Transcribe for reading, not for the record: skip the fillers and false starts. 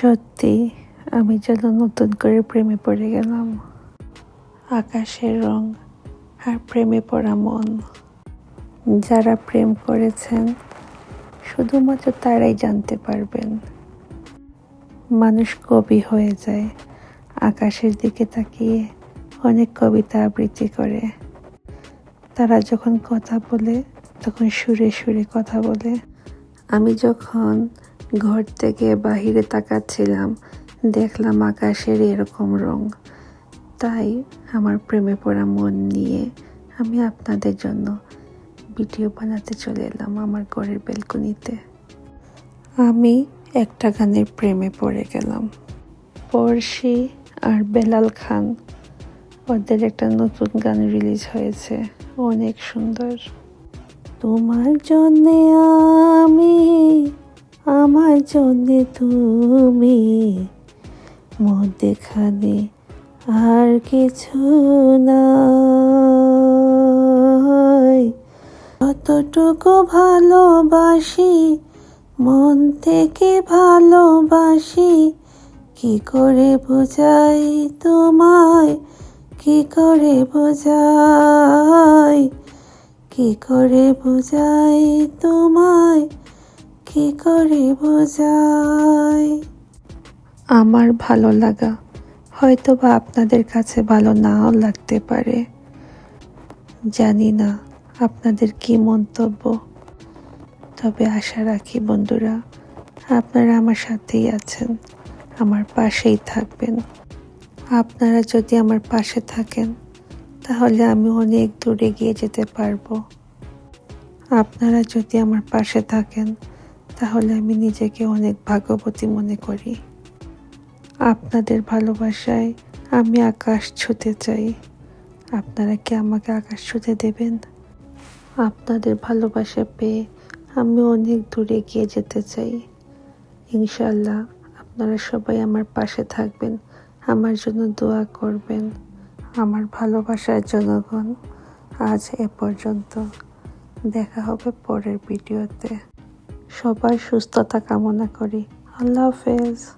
সত্যি আমি যেন নতুন করে প্রেমে পড়ে গেলাম। আকাশের রং আর প্রেমে পড়া মন। যারা প্রেম করেছেন শুধুমাত্র তারাই জানতে পারবেন। মানুষ কবি হয়ে যায় আকাশের দিকে তাকিয়ে অনেক কবিতা আবৃত্তি করে। তারা যখন কথা বলে তখন সুরে সুরে কথা বলে। আমি যখন ঘর থেকে বাহিরে তাকাচ্ছিলাম দেখলাম আকাশের এরকম রং। তাই আমার প্রেমে পড়া মন নিয়ে আমি আপনাদের জন্য ভিডিও বানাতে চলে এলাম আমার ঘরের ব্যালকনিতে। আমি একটা গানের প্রেমে পড়ে গেলাম। পড়শি আর বেলাল খান, ওদের একটা নতুন গান রিলিজ হয়েছে, অনেক সুন্দর। তোমার জন্যে আমি, আমার জন্যে তুমি, মধ্যেখানে আর কিছু নাই। যতটুকু ভালোবাসি মন থেকে ভালোবাসি, কি করে বোঝাই তোমায়, কি করে বোঝাই, কি করে বোঝাই তোমায়, কি করে বোঝাই। আমার ভালো লাগা হয়তো বা আপনাদের কাছে ভালো নাও লাগতে পারে। জানি না আপনাদের কি মন্তব্য, তবে আশা রাখি বন্ধুরা আপনারা আমার সাথেই আছেন, আমার পাশেই থাকবেন। আপনারা যদি আমার পাশে থাকেন তাহলে আমি অনেক দূরে এগিয়ে যেতে পারবো। আপনারা যদি আমার পাশে থাকেন তাহলে আমি নিজেকে অনেক ভাগ্যবতী মনে করি। আপনাদের ভালোবাসায় আমি আকাশ ছুঁতে চাই। আপনারা কি আমাকে আকাশ ছুঁতে দেবেন? আপনাদের ভালোবাসা পেয়ে আমি অনেক দূরে এগিয়ে যেতে চাই। ইনশাআল্লাহ আপনারা সবাই আমার পাশে থাকবেন, আমার জন্য দোয়া করবেন। আমার ভালোবাসার জনগণ, আজ এ পর্যন্ত। দেখা হবে পরের ভিডিওতে। সবার সুস্থতা কামনা করি। আল্লাহ হাফেজ।